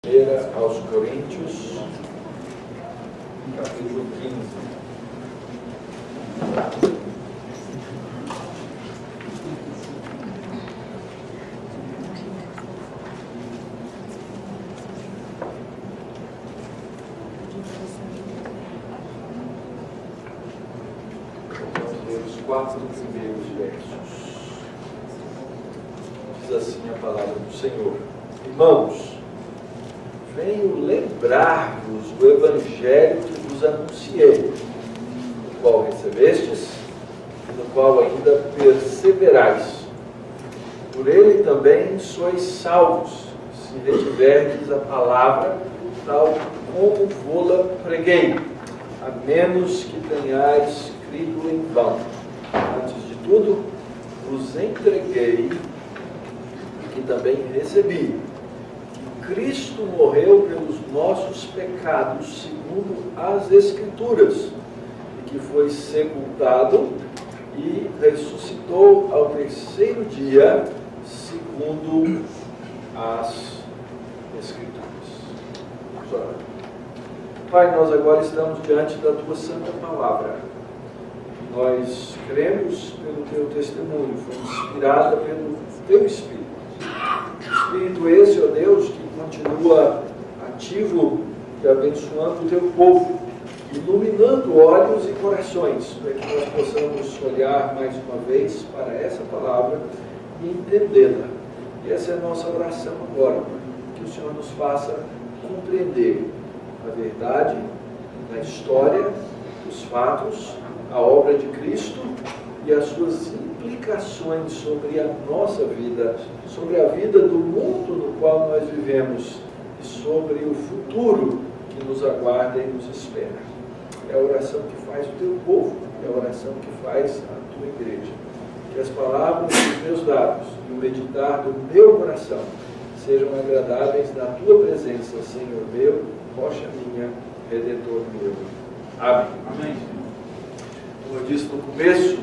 Primeira aos Coríntios, capítulo 15. Vamos ler os 4 primeiros versos. Diz assim a palavra do Senhor: Irmãos, venho lembrar-vos do Evangelho que vos anunciei, o qual recebestes, e no qual ainda perseverais. Por ele também sois salvos, se retiverdes a palavra, tal como vou-la preguei, a menos que tenhais crido em vão. Antes de tudo, vos entreguei, e que também recebi, Cristo morreu pelos nossos pecados, segundo as Escrituras, e que foi sepultado e ressuscitou ao terceiro dia, segundo as Escrituras. Vamos orar. Pai, nós agora estamos diante da Tua Santa Palavra. Nós cremos pelo Teu testemunho, foi inspirada pelo Teu Espírito. Espírito esse, ó Deus, que continua ativo e abençoando o Teu povo, iluminando olhos e corações, para que nós possamos olhar mais uma vez para essa palavra e entendê-la. E essa é a nossa oração agora, que o Senhor nos faça compreender a verdade da história, os fatos, a obra de Cristo e as suas implicações sobre a nossa vida, sobre a vida do mundo no qual nós vivemos e sobre o futuro que nos aguarda e nos espera. É a oração que faz o Teu povo, é a oração que faz a Tua igreja. Que as palavras dos meus lábios e o meditar do meu coração sejam agradáveis na Tua presença, Senhor meu, rocha minha, Redentor meu. Amém. Amém. Como eu disse no começo,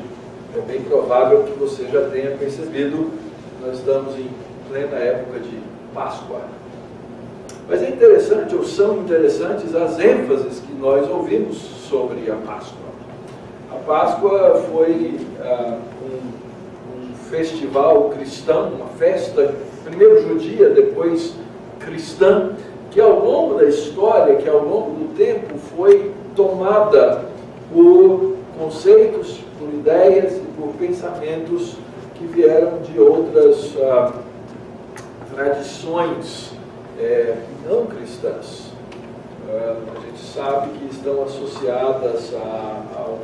é bem provável que você já tenha percebido que nós estamos em plena época de Páscoa. Mas é interessante, ou são interessantes, as ênfases que nós ouvimos sobre a Páscoa. A Páscoa foi um festival cristão, uma festa, primeiro judia, depois cristã, que ao longo da história, que ao longo do tempo foi tomada por conceitos, por ideias e por pensamentos que vieram de outras tradições não cristãs. A gente sabe que estão associadas a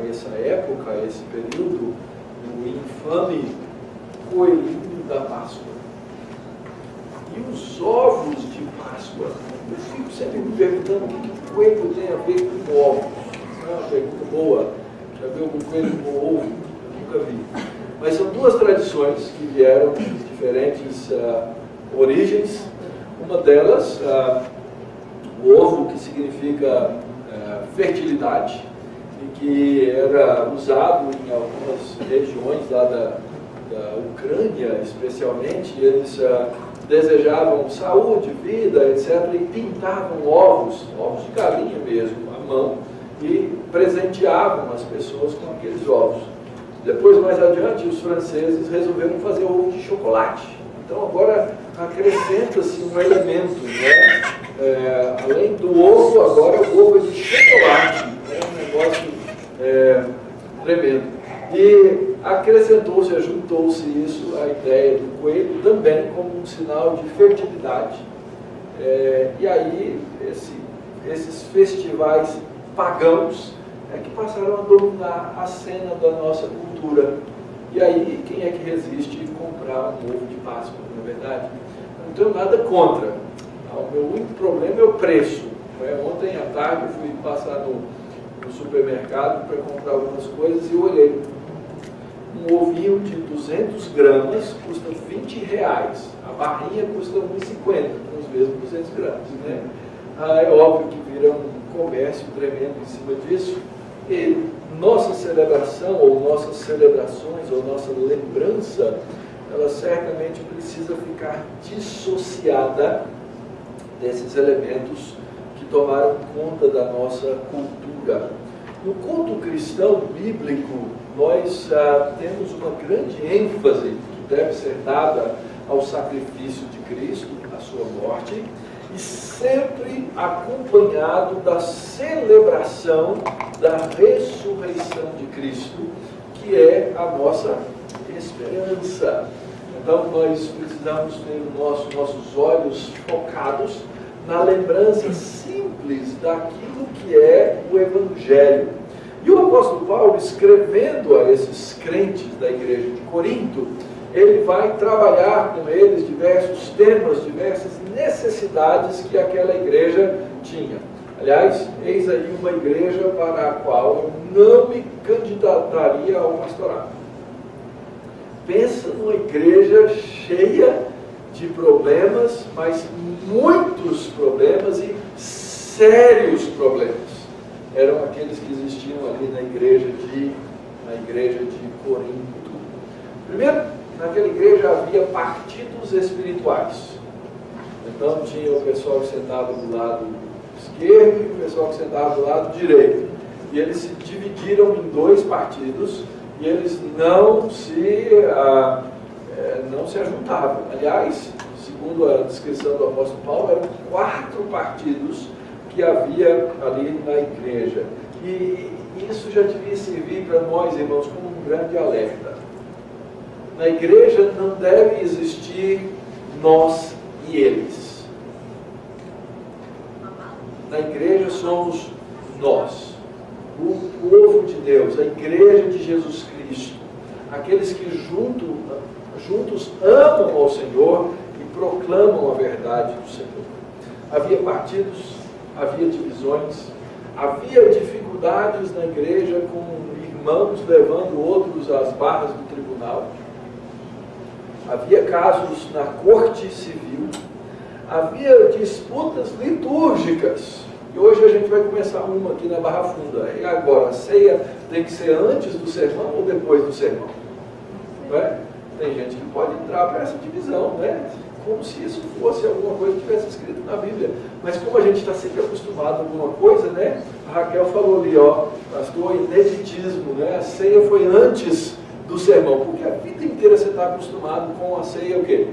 essa época, a esse período, o infame coelhinho da Páscoa. E os ovos de Páscoa. Eu fico sempre me perguntando o que o coelho tem a ver com ovos. É uma pergunta boa. Já viu algum coelho com ovo? Eu nunca vi. Mas são duas tradições que vieram de diferentes origens. Uma delas, o ovo, que significa fertilidade, e que era usado em algumas regiões lá da Ucrânia, especialmente. Eles desejavam saúde, vida, etc., e pintavam ovos de galinha mesmo, à mão, e presenteavam as pessoas com aqueles ovos. Depois, mais adiante, os franceses resolveram fazer ovo de chocolate. Então, agora acrescenta-se um elemento, né? Além do ovo, agora o ovo é de chocolate. É um negócio tremendo. E acrescentou-se, ajuntou-se isso, a ideia do coelho, também como um sinal de fertilidade. E aí, esses festivais pagãos que passaram a dominar a cena da nossa cultura. E aí, quem é que resiste comprar um ovo de Páscoa, não é verdade? Não tenho nada contra. O meu único problema é o preço. Ontem à tarde eu fui passar no supermercado para comprar algumas coisas e eu olhei. Um ovinho de 200 gramas custa R$20. A barrinha custa R$1,50, com os mesmos 200 gramas. Né? É óbvio que vira um comércio tremendo em cima disso. E nossa celebração, ou nossas celebrações, ou nossa lembrança, ela certamente precisa ficar dissociada desses elementos que tomaram conta da nossa cultura. No culto cristão bíblico, nós temos uma grande ênfase que deve ser dada ao sacrifício de Cristo, à sua morte, e sempre acompanhado da celebração da ressurreição de Cristo, que é a nossa esperança. Então nós precisamos ter nossos olhos focados na lembrança simples daquilo que é o Evangelho. E o apóstolo Paulo, escrevendo a esses crentes da igreja de Corinto, ele vai trabalhar com eles diversos temas, diversas necessidades que aquela igreja tinha. Aliás, eis aí uma igreja para a qual eu não me candidataria ao pastorado. Pensa numa igreja cheia de problemas, mas muitos problemas e sérios problemas. Eram aqueles que existiam ali na igreja de Corinto. Primeiro, naquela igreja havia partidos espirituais. Então tinha o pessoal que sentava do lado esquerdo e o pessoal que sentava do lado direito. E eles se dividiram em dois partidos e eles não se ajuntavam. Aliás, segundo a descrição do apóstolo Paulo, eram 4 partidos que havia ali na igreja. E isso já devia servir para nós, irmãos, como um grande alerta. Na igreja não deve existir nós e eles. Na igreja somos nós, o povo de Deus, a igreja de Jesus Cristo, aqueles que juntos amam ao Senhor e proclamam a verdade do Senhor. Havia partidos, havia divisões, havia dificuldades na igreja com irmãos levando outros às barras do tribunal. Havia casos na corte civil, havia disputas litúrgicas. E hoje a gente vai começar uma aqui na Barra Funda. E agora, a ceia tem que ser antes do sermão ou depois do sermão? Não é? Tem gente que pode entrar para essa divisão, né? Como se isso fosse alguma coisa que tivesse escrito na Bíblia. Mas como a gente está sempre acostumado a alguma coisa, né? A Raquel falou ali, pastor, ineditismo, né? A ceia foi antes do sermão, porque a vida inteira você está acostumado com a ceia o quê?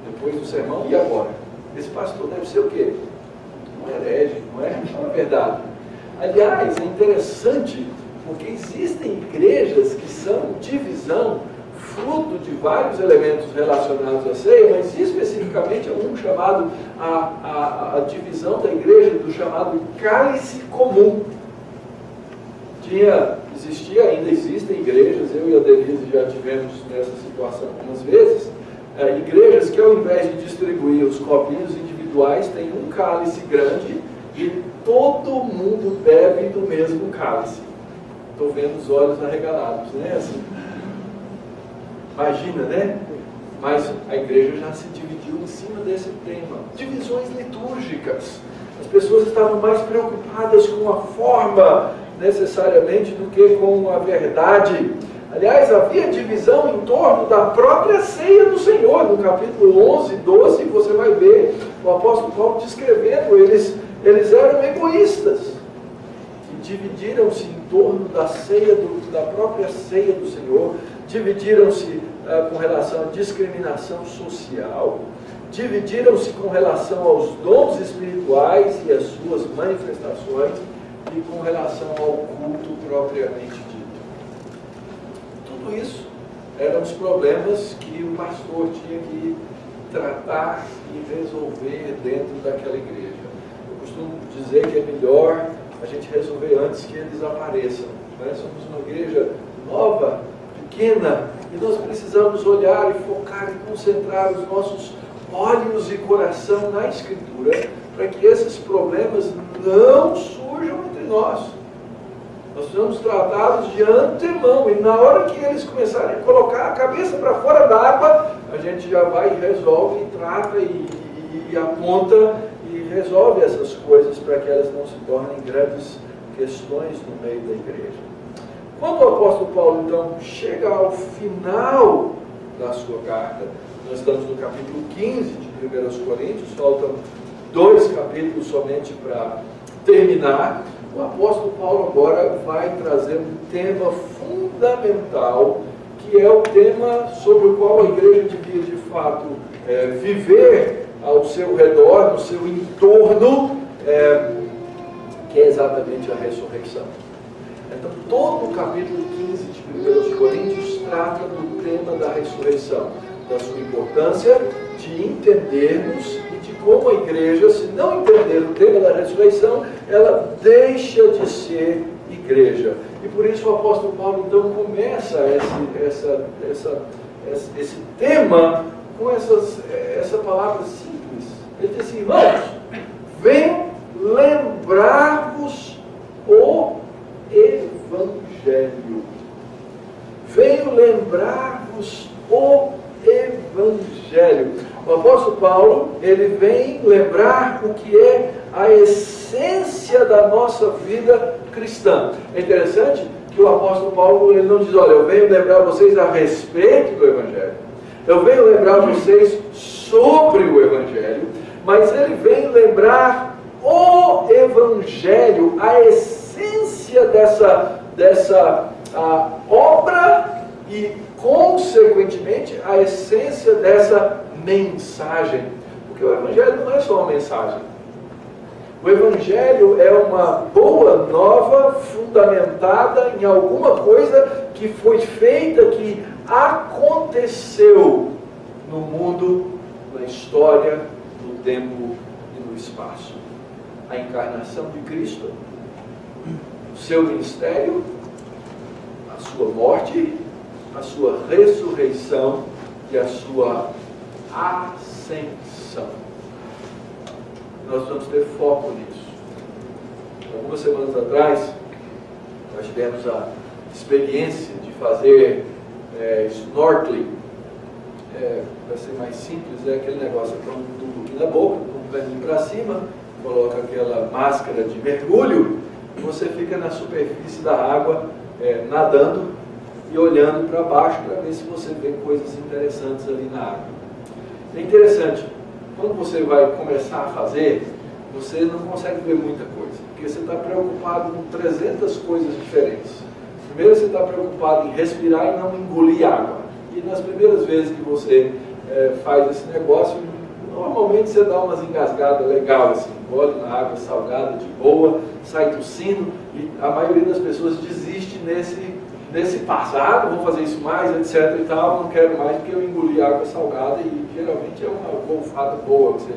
Depois do sermão e agora? Esse pastor deve ser o quê? Um herege, não é? Fala a verdade. Aliás, é interessante, porque existem igrejas que são divisão, fruto de vários elementos relacionados à ceia, mas especificamente um chamado, a divisão da igreja do chamado cálice comum. Ainda existem igrejas, eu e a Denise já tivemos nessa situação algumas vezes, igrejas que ao invés de distribuir os copinhos individuais, tem um cálice grande e todo mundo bebe do mesmo cálice. Estou vendo os olhos arregalados, né? Assim, imagina, né? Mas a igreja já se dividiu em cima desse tema. Divisões litúrgicas. As pessoas estavam mais preocupadas com a forma, necessariamente, do que com a verdade. Aliás, havia divisão em torno da própria ceia do Senhor. No capítulo 11, 12, você vai ver o apóstolo Paulo descrevendo, eles eram egoístas. E dividiram-se em torno da própria ceia do Senhor, dividiram-se com relação à discriminação social, dividiram-se com relação aos dons espirituais e as suas manifestações, e com relação ao culto propriamente dito. Tudo isso eram os problemas que o pastor tinha que tratar e resolver dentro daquela igreja. Eu costumo dizer que é melhor a gente resolver antes que eles apareçam. Né? Somos uma igreja nova, pequena, e nós precisamos olhar e focar e concentrar os nossos olhos e coração na Escritura, para que esses problemas não surjam entre nós. Nós precisamos tratá-los de antemão, e na hora que eles começarem a colocar a cabeça para fora da água, a gente já vai e resolve, e trata, e aponta, e resolve essas coisas para que elas não se tornem grandes questões no meio da igreja. Quando o apóstolo Paulo, então, chega ao final da sua carta, nós estamos no capítulo 15 de 1 Coríntios, faltam 2 capítulos somente para terminar. O apóstolo Paulo agora vai trazer um tema fundamental, que é o tema sobre o qual a igreja devia de fato viver ao seu redor, no seu entorno, que é exatamente a ressurreição. Então, todo o capítulo 15 de 1 Coríntios trata do tema da ressurreição, da sua importância de entendermos e de como a igreja, se não entender o tema da ressurreição, ela deixa de ser igreja. E por isso o apóstolo Paulo então começa esse tema com essa palavra simples. Ele diz assim: irmãos, venham lembrar-vos o Evangelho. Venham lembrar-vos o Evangelho. O apóstolo Paulo, ele vem lembrar o que é a essência da nossa vida cristã. É interessante que o apóstolo Paulo, ele não diz: olha, eu venho lembrar vocês a respeito do Evangelho, eu venho lembrar vocês sobre o Evangelho, mas ele vem lembrar o Evangelho, a essência dessa obra e, consequentemente, a essência dessa mensagem. Porque o Evangelho não é só uma mensagem. O Evangelho é uma boa nova fundamentada em alguma coisa que foi feita, que aconteceu no mundo, na história, no tempo e no espaço. A encarnação de Cristo, o seu ministério, a sua morte, a sua ressurreição e a sua ascensão. Nós vamos ter foco nisso. Algumas semanas atrás, nós tivemos a experiência de fazer snorkeling. Para ser mais simples, é aquele negócio que é um tubo aqui na boca, um caninho para cima, coloca aquela máscara de mergulho e você fica na superfície da água nadando e olhando para baixo para ver se você vê coisas interessantes ali na água. É interessante, quando você vai começar a fazer, você não consegue ver muita coisa, porque você está preocupado com 300 coisas diferentes. Primeiro você está preocupado em respirar e não engolir água. E nas primeiras vezes que você faz esse negócio, normalmente você dá umas engasgadas legal, assim, engole na água salgada, de boa, sai tossindo, e a maioria das pessoas desiste nesse passado, vou fazer isso mais, etc e tal, não quero mais porque eu engoli água salgada, e geralmente é uma golfada boa que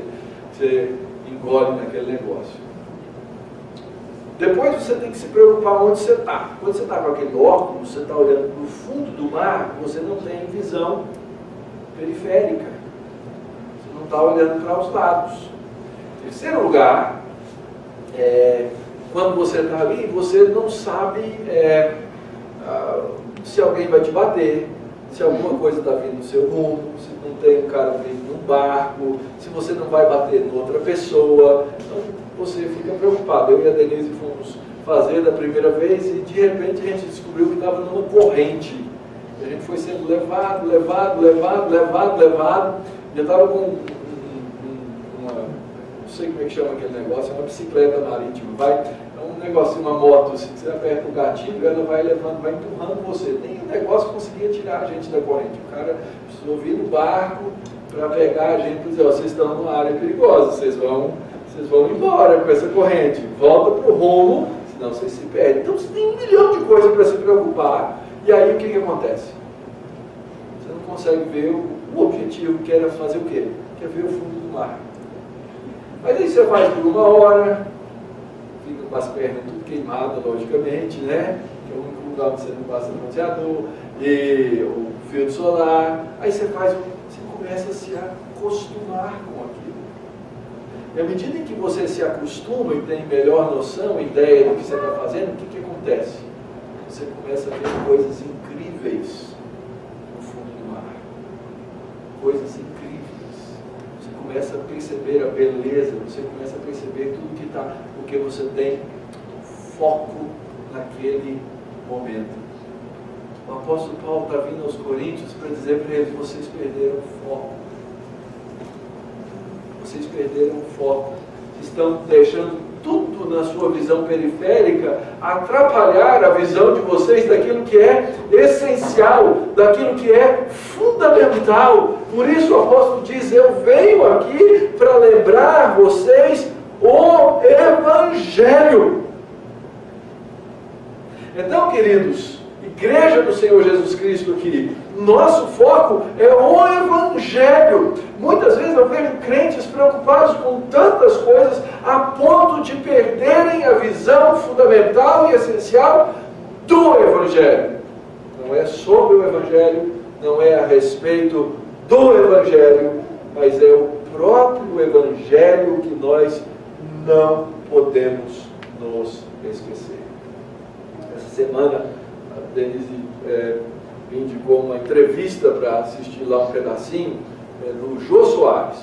você engole naquele negócio. Depois você tem que se preocupar onde você está. Quando você está com aquele óculos, você está olhando para o fundo do mar, você não tem visão periférica. Você não está olhando para os lados. Em terceiro lugar, quando você está ali, você não sabe se alguém vai te bater, se alguma coisa está vindo no seu rumo, se não tem um cara vindo num barco, se você não vai bater em outra pessoa. Então, você fica preocupado. Eu e a Denise fomos fazer da primeira vez e de repente a gente descobriu que estava numa corrente. E a gente foi sendo levado. Já estava com não sei como é que chama aquele negócio, é uma bicicleta marítima. É um negocinho, uma moto, assim, que você aperta o gatilho, ela vai levando, vai empurrando você. Nem o negócio conseguia tirar a gente da corrente. O cara precisou vir no barco para pegar a gente e dizer: vocês estão numa área perigosa, vocês vão embora com essa corrente, volta para o rumo, senão vocês se perdem. Então você tem 1 milhão de coisas para se preocupar, e aí o que acontece? Você não consegue ver o objetivo, que era fazer o quê? Que é ver o fundo do mar. Mas aí você faz por 1 hora, fica com as pernas tudo queimadas, logicamente, né? Que é o único lugar onde você não passa no roteador, e o filtro solar. Aí você começa a se acostumar com aquilo. E à medida em que você se acostuma e tem melhor noção, ideia do que você está fazendo, o que acontece? Você começa a ver coisas incríveis no fundo do mar. Coisas incríveis. Você começa a perceber a beleza, você começa a perceber tudo que está, porque você tem foco naquele momento. O apóstolo Paulo está vindo aos Coríntios para dizer para eles: vocês perderam o foco. vocês perderam o foco, estão deixando tudo na sua visão periférica atrapalhar a visão de vocês daquilo que é essencial, daquilo que é fundamental. Por isso o apóstolo diz: eu venho aqui para lembrar vocês o Evangelho. Então, queridos, Igreja do Senhor Jesus Cristo aqui, nosso foco é o Evangelho. Muitas vezes eu vejo crentes preocupados com tantas coisas a ponto de perderem a visão fundamental e essencial do Evangelho. Não é sobre o Evangelho, não é a respeito do Evangelho, mas é o próprio Evangelho que nós não podemos nos esquecer. Essa semana a Denise me indicou uma entrevista para assistir lá um pedacinho do Jô Soares.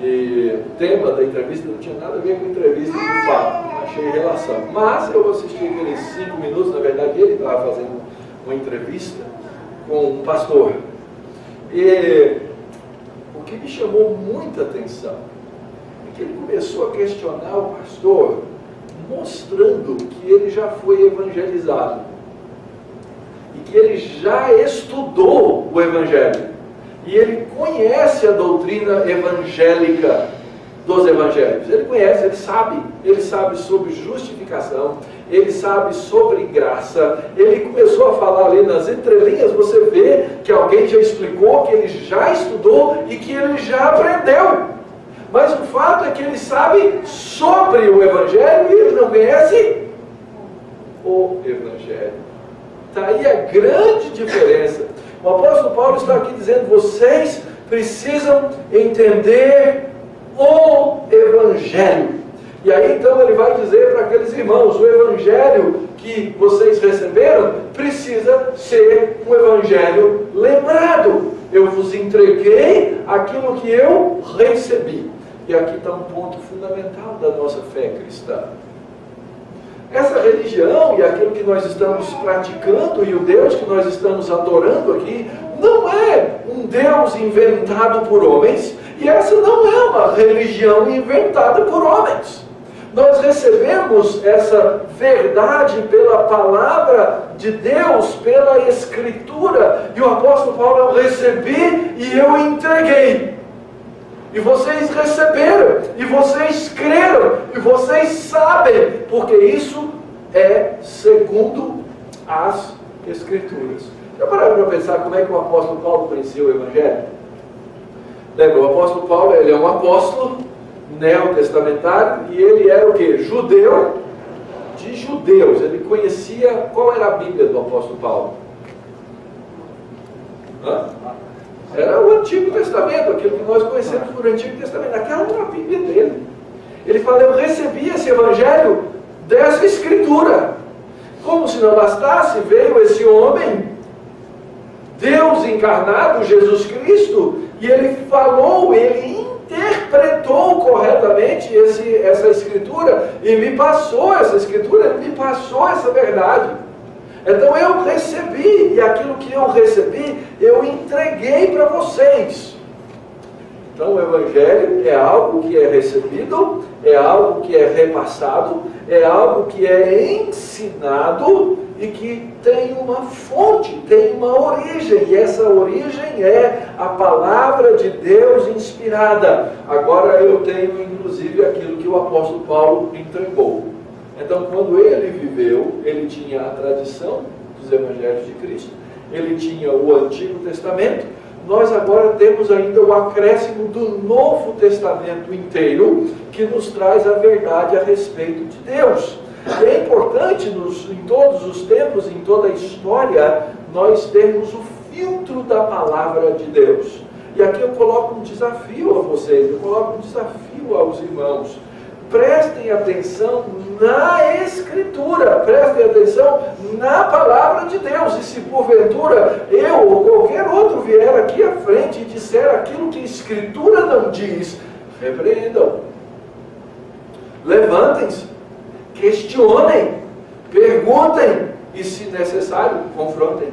E o tema da entrevista não tinha nada a ver com entrevista de fato, não achei relação. Mas eu assisti aqueles 5 minutos, na verdade ele estava fazendo uma entrevista com um pastor. E o que me chamou muita atenção é que ele começou a questionar o pastor, mostrando que ele já foi evangelizado e que ele já estudou o Evangelho e ele conhece a doutrina evangélica dos evangelhos. Ele conhece, ele sabe sobre justificação, ele sabe sobre graça. Ele começou a falar ali nas entrelinhas, você vê que alguém já explicou, que ele já estudou e que ele já aprendeu. Mas o fato é que ele sabe sobre o Evangelho e ele não conhece o Evangelho. Está aí a grande diferença. O apóstolo Paulo está aqui dizendo: vocês precisam entender o Evangelho. E aí então ele vai dizer para aqueles irmãos: o Evangelho que vocês receberam precisa ser um Evangelho lembrado. Eu vos entreguei aquilo que eu recebi. E aqui está um ponto fundamental da nossa fé cristã. Essa religião e aquilo que nós estamos praticando e o Deus que nós estamos adorando aqui não é um Deus inventado por homens, e essa não é uma religião inventada por homens. Nós recebemos essa verdade pela palavra de Deus, pela Escritura, e o apóstolo Paulo: eu recebi e eu entreguei. E vocês receberam, e vocês creram, e vocês sabem, porque isso é segundo as Escrituras. Já pararam para pensar como é que o apóstolo Paulo conhecia o Evangelho? Lembra, o apóstolo Paulo, ele é um apóstolo neotestamentário, e ele era o quê? Judeu de judeus. Ele conhecia, qual era a Bíblia do apóstolo Paulo? Era o Antigo Testamento, aquilo que nós conhecemos por Antigo Testamento. Aquela era a Bíblia dele. Ele fala: eu recebi esse Evangelho dessa Escritura. Como se não bastasse, veio esse homem, Deus encarnado, Jesus Cristo, e ele falou, ele interpretou corretamente essa Escritura, e me passou essa Escritura, ele me passou essa verdade. Então eu recebi, e aquilo que eu recebi, eu entreguei para vocês. Então o Evangelho é algo que é recebido, é algo que é repassado, é algo que é ensinado e que tem uma fonte, tem uma origem, e essa origem é a palavra de Deus inspirada. Agora eu tenho inclusive aquilo que o apóstolo Paulo entregou. Então, quando ele viveu, ele tinha a tradição dos Evangelhos de Cristo, ele tinha o Antigo Testamento, nós agora temos ainda o acréscimo do Novo Testamento inteiro, que nos traz a verdade a respeito de Deus. E é importante, em todos os tempos, em toda a história, nós termos o filtro da palavra de Deus. E aqui eu coloco um desafio a vocês, eu coloco um desafio aos irmãos. Prestem atenção na Escritura, prestem atenção na palavra de Deus. E se porventura eu ou qualquer outro vier aqui à frente e disser aquilo que a Escritura não diz, repreendam. Levantem-se, questionem, perguntem e, se necessário, confrontem.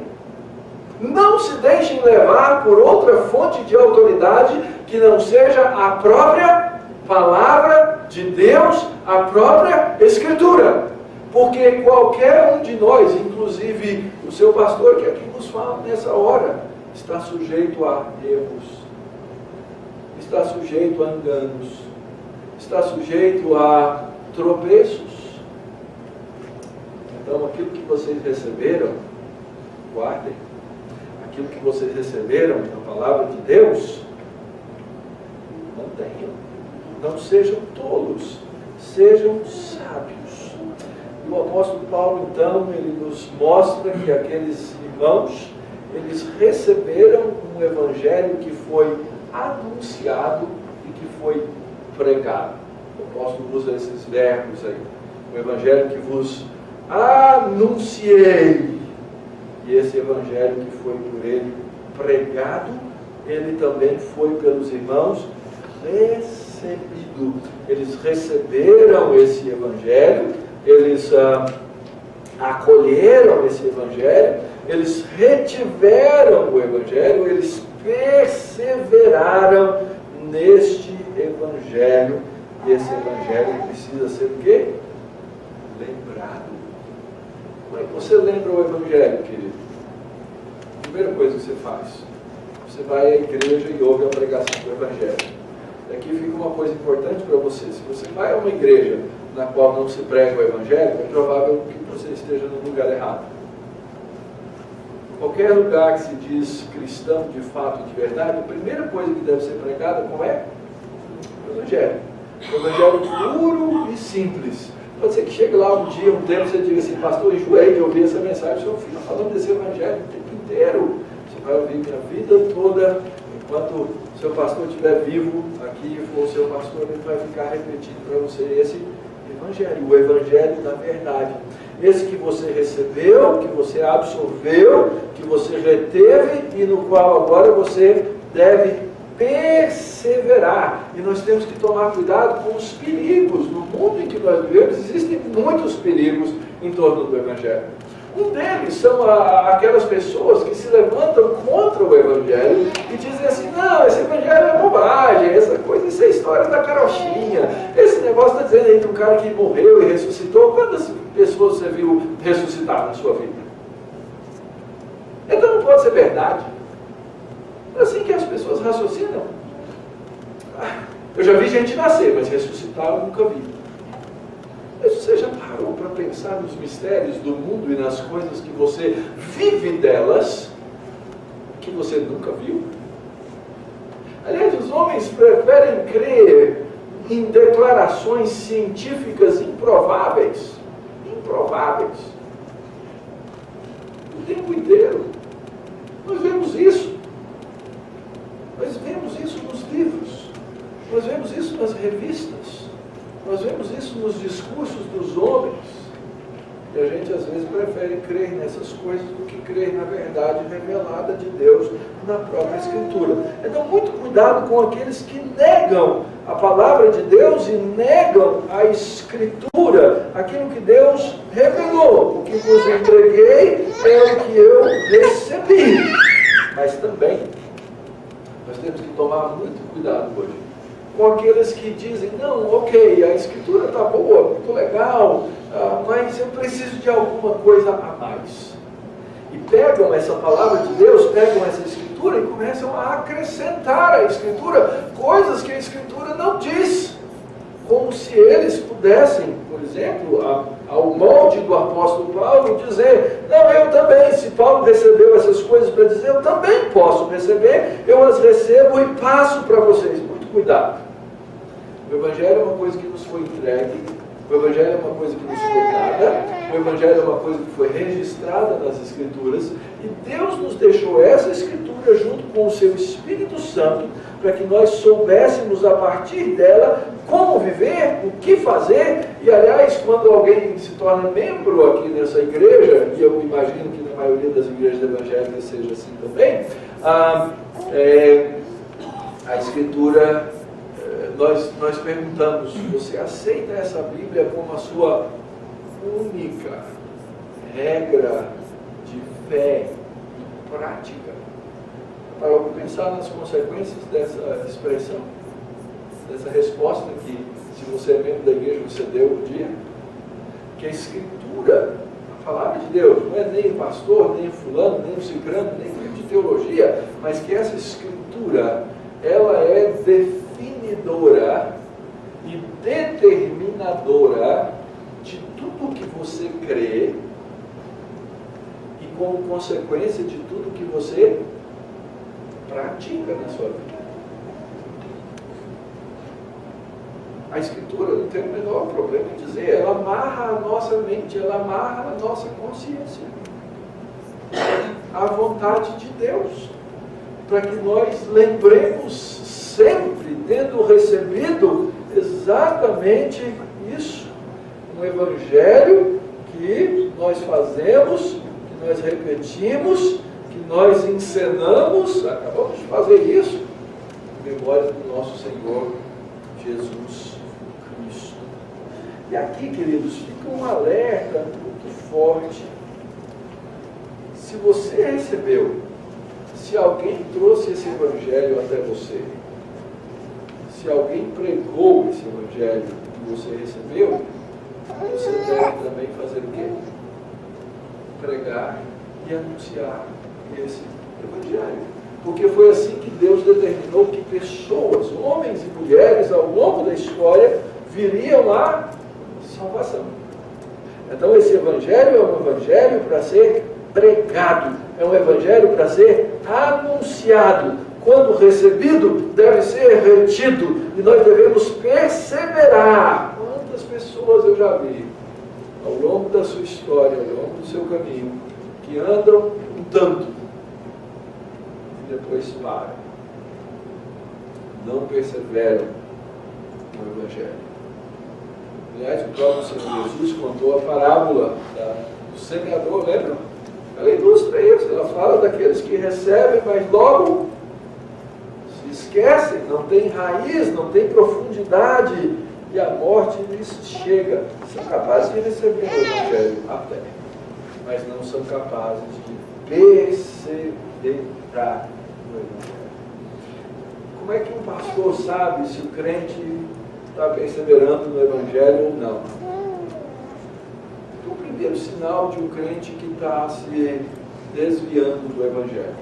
Não se deixem levar por outra fonte de autoridade que não seja a própria palavra de Deus, a própria Escritura. Porque qualquer um de nós, inclusive o seu pastor que aqui nos fala nessa hora, está sujeito a erros, está sujeito a enganos, está sujeito a tropeços. Então, aquilo que vocês receberam, guardem. Aquilo que vocês receberam da palavra de Deus, mantenham. Não sejam tolos, sejam sábios. E o apóstolo Paulo, então, ele nos mostra que aqueles irmãos, eles receberam um evangelho que foi anunciado e que foi pregado. O apóstolo usa esses verbos aí. O evangelho que vos anunciei. E esse evangelho que foi por ele pregado, ele também foi pelos irmãos recebido. Eles receberam esse evangelho, eles acolheram esse evangelho, eles retiveram o evangelho, eles perseveraram neste evangelho. E esse evangelho precisa ser o quê? Lembrado. Como é que você lembra o evangelho, querido? Primeira coisa que você faz, você vai à igreja e ouve a pregação do evangelho. Aqui fica uma coisa importante para você. Se você vai a uma igreja na qual não se prega o evangelho, é provável que você esteja no lugar errado. Qualquer lugar que se diz cristão de fato, de verdade, a primeira coisa que deve ser pregada, como é? O evangelho. O evangelho puro e simples. Pode ser que chegue lá um dia, um tempo, você diga assim, pastor, enjoei de ouvir essa mensagem, o senhor fica falando desse evangelho o tempo inteiro. Você vai ouvir minha vida toda, enquanto o seu pastor estiver vivo aqui, for o seu pastor, ele vai ficar repetindo para você esse evangelho, o evangelho da verdade. Esse que você recebeu, que você absorveu, que você reteve e no qual agora você deve perseverar. E nós temos que tomar cuidado com os perigos. No mundo em que nós vivemos, existem muitos perigos em torno do evangelho. Um deles são aquelas pessoas que se levantam contra o evangelho e dizem assim, não, esse evangelho é bobagem, essa coisa, isso é história da carochinha, esse negócio está dizendo aí de um cara que morreu e ressuscitou. Quantas pessoas você viu ressuscitar na sua vida? Então não pode ser verdade. É assim que as pessoas raciocinam. Eu já vi gente nascer, mas ressuscitar eu nunca vi. Mas você já parou para pensar nos mistérios do mundo e nas coisas que você vive delas, que você nunca viu? Aliás, os homens preferem crer em declarações científicas improváveis. Improváveis. O tempo inteiro. Nós vemos isso. Nós vemos isso nos livros. Nós vemos isso nas revistas. Nós vemos isso nos discursos dos homens. E a gente às vezes prefere crer nessas coisas do que crer na verdade revelada de Deus na própria Escritura. Então, muito cuidado com aqueles que negam a palavra de Deus e negam a Escritura, aquilo que Deus revelou. O que vos entreguei é o que eu recebi. Mas também nós temos que tomar muito cuidado hoje com aqueles que dizem, não, ok, a Escritura está boa, muito legal, mas eu preciso de alguma coisa a mais. E pegam essa palavra de Deus, pegam essa Escritura e começam a acrescentar à Escritura coisas que a Escritura não diz. Como se eles pudessem, por exemplo, ao molde do apóstolo Paulo, dizer, não, eu também, se Paulo recebeu essas coisas para dizer, eu também posso receber, eu as recebo e passo para vocês. Muito cuidado. O Evangelho é uma coisa que nos foi entregue, o Evangelho é uma coisa que nos foi dada, o Evangelho é uma coisa que foi registrada nas Escrituras, e Deus nos deixou essa Escritura junto com o seu Espírito Santo, para que nós soubéssemos a partir dela como viver, o que fazer. E aliás, quando alguém se torna membro aqui nessa igreja, e eu imagino que na maioria das igrejas evangélicas seja assim também, a Escritura, nós perguntamos, você aceita essa Bíblia como a sua única regra de fé e prática? Parou para pensar nas consequências dessa expressão, dessa resposta que, se você é membro da igreja, você deu um dia? Que a Escritura, a palavra de Deus, não é nem o pastor, nem o fulano, nem o cicrano, nem o livro de teologia, mas que essa Escritura, ela é definidora e determinadora de tudo que você crê e como consequência de tudo que você pratica na sua vida. A Escritura não tem o menor problema em dizer, ela amarra a nossa mente, ela amarra a nossa consciência à vontade de Deus, para que nós lembremos sempre, tendo recebido exatamente isso, um Evangelho que nós fazemos, que nós repetimos, que nós encenamos, acabamos de fazer isso, em memória do nosso Senhor Jesus Cristo. E aqui, queridos, fica um alerta muito forte. Se você recebeu, se alguém trouxe esse Evangelho até você, se alguém pregou esse Evangelho que você recebeu, você deve também fazer o quê? Pregar e anunciar esse Evangelho. Porque foi assim que Deus determinou que pessoas, homens e mulheres, ao longo da história, viriam à salvação. Então esse Evangelho é um Evangelho para ser pregado, é um Evangelho para ser anunciado. Quando recebido, deve ser retido, e nós devemos perseverar. Quantas pessoas eu já vi, ao longo da sua história, ao longo do seu caminho, que andam um tanto, e depois param, não perseveram no Evangelho. Aliás, o próprio Senhor Jesus contou a parábola do semeador, lembra? Ela ilustra isso, ela fala daqueles que recebem, mas logo se esquecem, não tem raiz, não tem profundidade, e a morte lhes chega. São capazes de receber o Evangelho até, mas não são capazes de perseverar no Evangelho. Como é que um pastor sabe se o crente está perseverando no Evangelho ou não? O primeiro sinal de um crente que está se desviando do Evangelho.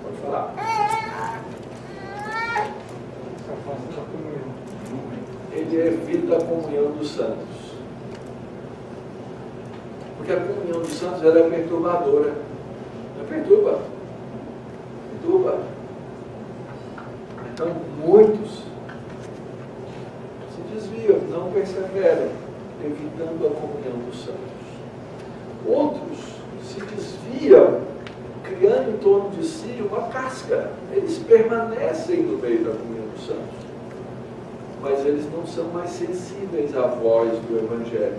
Pode falar. Ele evita a comunhão dos santos. Porque a comunhão dos santos ela é perturbadora. Ela perturba. Perturba. Então, muitos se desviam, não perseveram, evitando a comunhão dos santos. Outros se desviam, criando em torno de si uma casca. Eles permanecem no meio da comunhão dos santos, mas eles não são mais sensíveis à voz do Evangelho.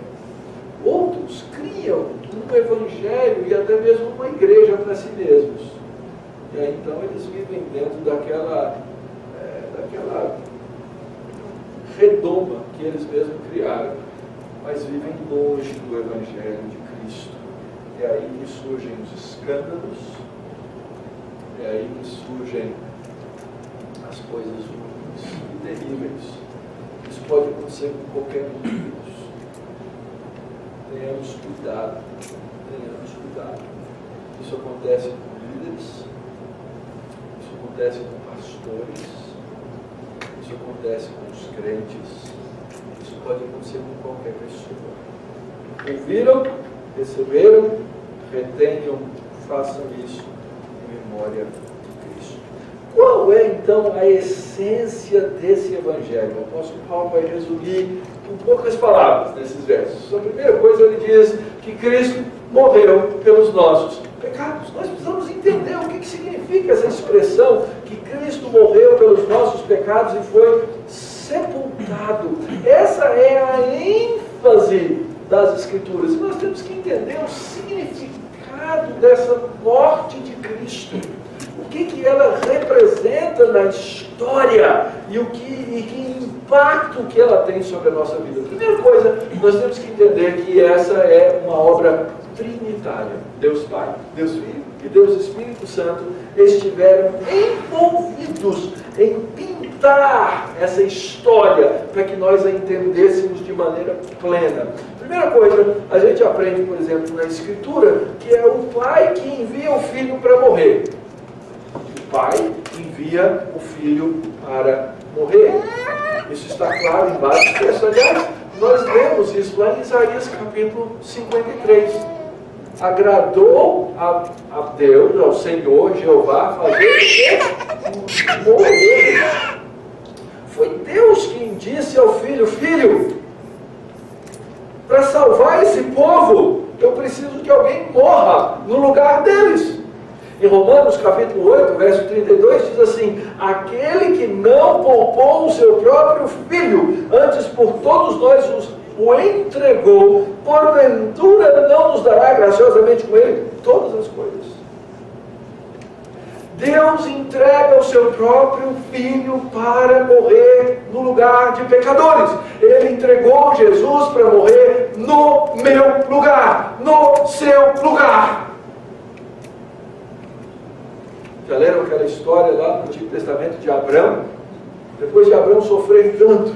Outros criam um Evangelho e até mesmo uma igreja para si mesmos. E aí então eles vivem dentro daquela redoma que eles mesmos criaram, mas vivem longe do Evangelho de Cristo. É aí que surgem os escândalos, é aí que surgem as coisas ruins e terríveis. Isso pode acontecer com qualquer um de nós. Tenhamos cuidado, tenhamos cuidado. Isso acontece com líderes, isso acontece com pastores, isso acontece com os crentes, isso pode acontecer com qualquer pessoa. Ouviram, receberam, retenham, façam isso em memória de Cristo. Qual é então a essência desse Evangelho? O apóstolo Paulo vai resumir em poucas palavras nesses versos. A primeira coisa, ele diz que Cristo morreu pelos nossos pecados. Nós precisamos entender o que significa essa expressão, que Cristo morreu pelos nossos pecados e foi sepultado. Essa é a ênfase das Escrituras. E nós temos que entender o significado dessa morte de Cristo. O que ela representa vida na história e que impacto que ela tem sobre a nossa vida. Primeira coisa, nós temos que entender que essa é uma obra trinitária. Deus Pai, Deus Filho e Deus Espírito Santo estiveram envolvidos em pintar essa história para que nós a entendêssemos de maneira plena. Primeira coisa, a gente aprende, por exemplo, na Escritura, que é o pai que envia o filho para morrer. O pai envia o filho para morrer. Isso está claro em vários textos. Aliás, nós lemos isso lá em Isaías capítulo 53. Agradou a Deus, ao Senhor, Jeová, fazer morrer. Foi Deus quem disse ao filho: filho, para salvar esse povo, eu preciso que alguém morra no lugar deles. Em Romanos capítulo 8, verso 32, diz assim: aquele que não poupou o seu próprio filho, antes por todos nós o entregou, porventura não nos dará graciosamente com ele todas as coisas. Deus entrega o seu próprio filho para morrer no lugar de pecadores. Ele entregou Jesus para morrer no meu lugar, no seu lugar. Já leram aquela história lá no Antigo Testamento de Abrão? Depois de Abrão sofrer tanto,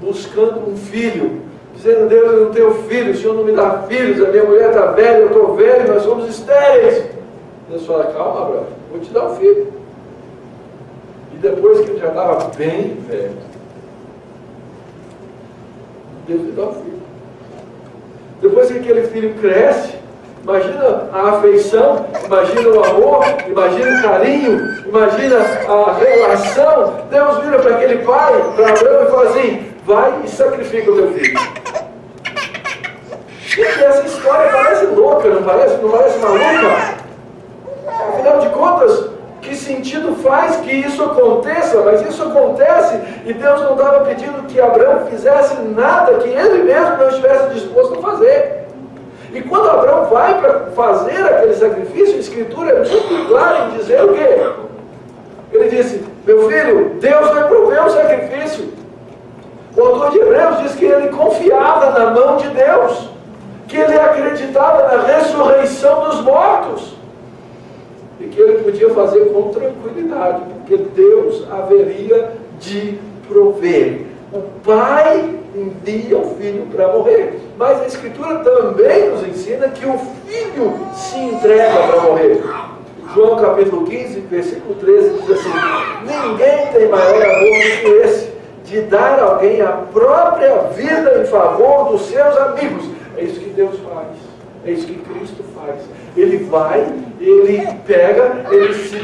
buscando um filho, dizendo: Deus, eu não tenho filho, o Senhor não me dá filhos, a minha mulher está velha, eu estou velho, nós somos estéreis. Deus fala: calma, Abraão, vou te dar um filho. E depois que ele já estava bem velho, Deus lhe dá um filho. Depois que aquele filho cresce, imagina a afeição, imagina o amor, imagina o carinho, imagina a relação. Deus vira para aquele pai, para Abraão, e fala assim: vai e sacrifica o teu filho. E essa história parece louca, não parece maluca? Afinal de contas, que sentido faz que isso aconteça? Mas isso acontece e Deus não estava pedindo que Abraão fizesse nada que ele mesmo não estivesse disposto a fazer. E quando Abraão vai para fazer aquele sacrifício, a Escritura é muito clara em dizer o quê? Ele disse: meu filho, Deus vai prover o sacrifício. O autor de Hebreus diz que ele confiava na mão de Deus, que ele acreditava na ressurreição dos mortos, e que ele podia fazer com tranquilidade, porque Deus haveria de prover. O pai envia o filho para morrer, mas a Escritura também nos ensina que o filho se entrega para morrer. João capítulo 15, versículo 13 diz assim: ninguém tem maior amor do que esse, de dar a alguém a própria vida em favor dos seus amigos. É isso que Deus faz, é isso que Cristo faz. Ele vai, ele pega, ele se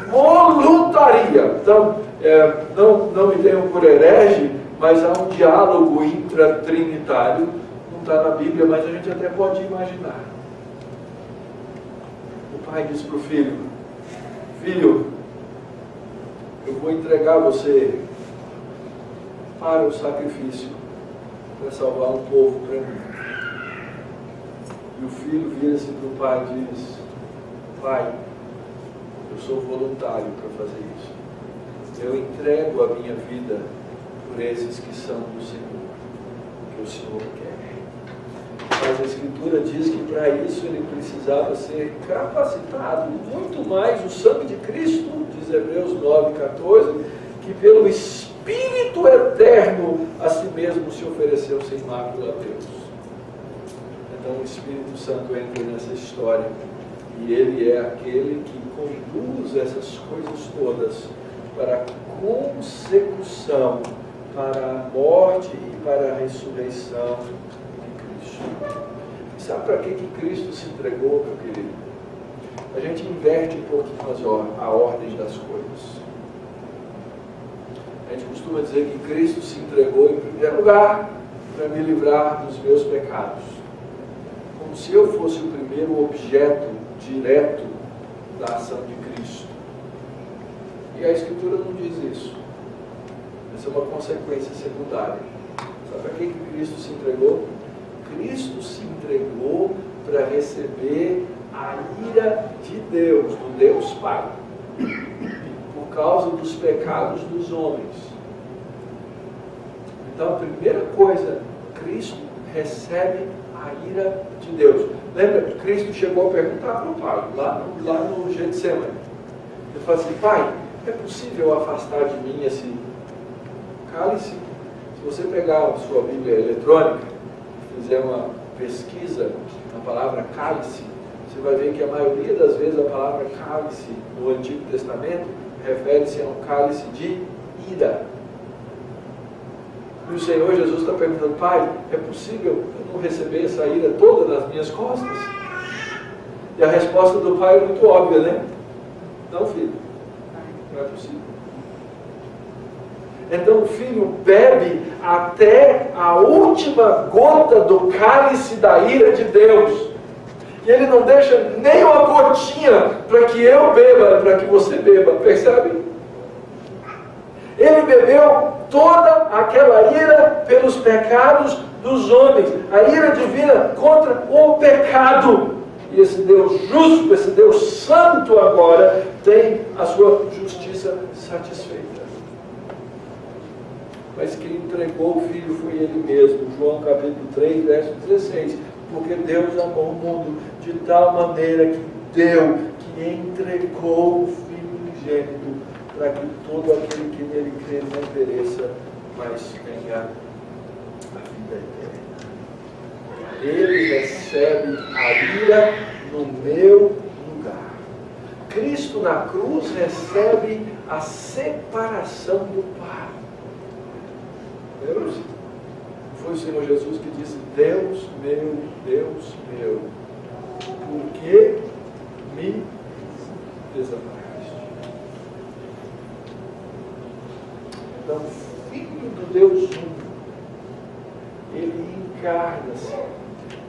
voluntaria. Então, não me tenham por herege, mas há um diálogo intratrinitário, não está na Bíblia, mas a gente até pode imaginar. O pai diz para o filho: filho, eu vou entregar você para o sacrifício, para salvar um povo para mim. E o filho vira-se para o pai e diz: pai, eu sou voluntário para fazer isso. Eu entrego a minha vida por esses que são do Senhor, que o Senhor quer. Mas a Escritura diz que para isso ele precisava ser capacitado, muito mais o sangue de Cristo, diz Hebreus 9,14, que pelo Espírito eterno a si mesmo se ofereceu sem mácula a Deus. Então o Espírito Santo entra nessa história e ele é aquele que conduz essas coisas todas para a consecução, para a morte e para a ressurreição de Cristo. E sabe para que Cristo se entregou, meu querido? A gente inverte um pouquinho a ordem das coisas. A gente costuma dizer que Cristo se entregou em primeiro lugar para me livrar dos meus pecados, como se eu fosse o primeiro objeto direto da ação de Cristo. E a Escritura não diz isso. Essa é uma consequência secundária. Sabe para que Cristo se entregou? Cristo se entregou para receber a ira de Deus, do Deus Pai. Por causa dos pecados dos homens. Então, a primeira coisa, Cristo recebe a ira de Deus. Lembra que Cristo chegou a perguntar para o Pai, lá no Getsemane. Ele falou assim: Pai, é possível afastar de mim esse cálice? Se você pegar a sua Bíblia eletrônica, fizer uma pesquisa na palavra cálice, você vai ver que a maioria das vezes a palavra cálice no Antigo Testamento refere-se a um cálice de ira. E o Senhor Jesus está perguntando: Pai, é possível eu não receber essa ira toda nas minhas costas? E a resposta do Pai é muito óbvia, né? Não, filho, não é possível. Então o filho bebe até a última gota do cálice da ira de Deus. E ele não deixa nem uma gotinha para que eu beba, para que você beba. Percebe? Ele bebeu toda aquela ira pelos pecados dos homens. A ira divina contra o pecado. E esse Deus justo, esse Deus santo agora tem a sua justiça satisfeita. Mas quem entregou o Filho foi Ele mesmo. João capítulo 3, verso 16. Porque Deus amou o mundo de tal maneira que deu, que entregou o Filho unigênito, para que todo aquele que nele crê não pereça, mas tenha a vida eterna. Ele recebe a ira no meu lugar. Cristo na cruz recebe a separação do Pai. Lembra-se? Foi o Senhor Jesus que disse: Deus meu, por que me desamparaste? Então, Filho do Deus único, Ele encarna-se.